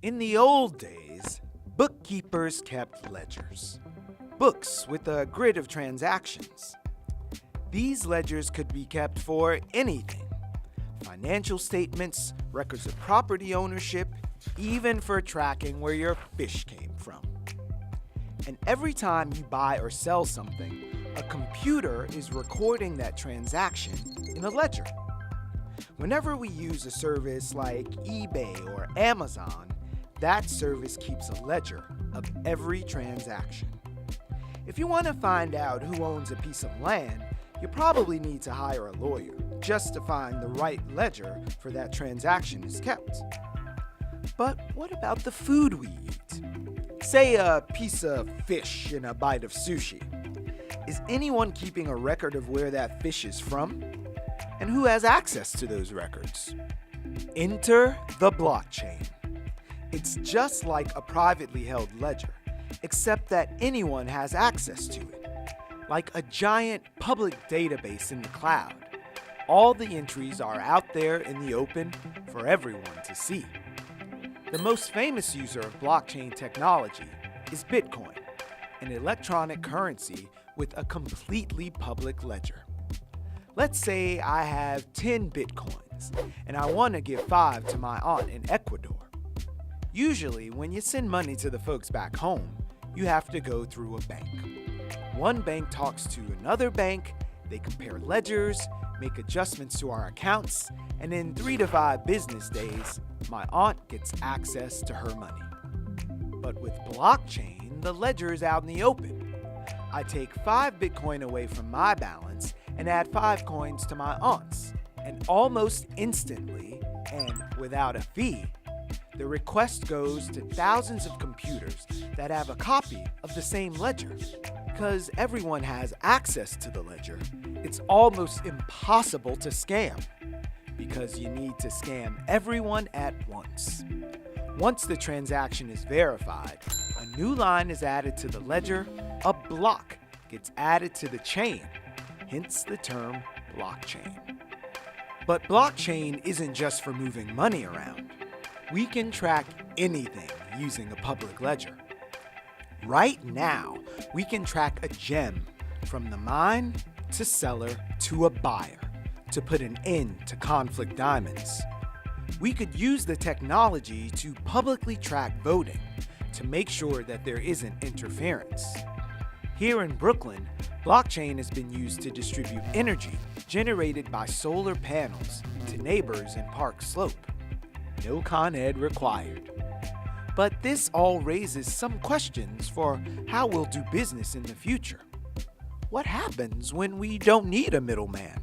In the old days, bookkeepers kept ledgers, books with a grid of transactions. These ledgers could be kept for anything: financial statements, records of property ownership, even for tracking where your fish came from. And every time you buy or sell something, a computer is recording that transaction in a ledger. Whenever we use a service like eBay or Amazon, that service keeps a ledger of every transaction. If you want to find out who owns a piece of land, you probably need to hire a lawyer just to find the right ledger for that transaction is kept. But what about the food we eat? Say a piece of fish in a bite of sushi. Is anyone keeping a record of where that fish is from? And who has access to those records? Enter the blockchain. It's just like a privately held ledger, except that anyone has access to it. Like a giant public database in the cloud, all the entries are out there in the open for everyone to see. The most famous user of blockchain technology is Bitcoin, an electronic currency with a completely public ledger. Let's say I have 10 Bitcoins and I want to give 5 to my aunt in Ecuador. Usually, when you send money to the folks back home, you have to go through a bank. One bank talks to another bank, they compare ledgers, make adjustments to our accounts, and in 3 to 5 business days, my aunt gets access to her money. But with blockchain, the ledger is out in the open. I take 5 Bitcoin away from my balance and add 5 coins to my aunt's, and almost instantly, and without a fee, the request goes to thousands of computers that have a copy of the same ledger. Because everyone has access to the ledger, it's almost impossible to scam, because you need to scam everyone at once. Once the transaction is verified, a new line is added to the ledger, a block gets added to the chain, hence the term blockchain. But blockchain isn't just for moving money around. We can track anything using a public ledger. Right now, we can track a gem from the mine to seller to a buyer to put an end to conflict diamonds. We could use the technology to publicly track voting to make sure that there isn't interference. Here in Brooklyn, blockchain has been used to distribute energy generated by solar panels to neighbors in Park Slope. No Con Ed required. But this all raises some questions for how we'll do business in the future. What happens when we don't need a middleman?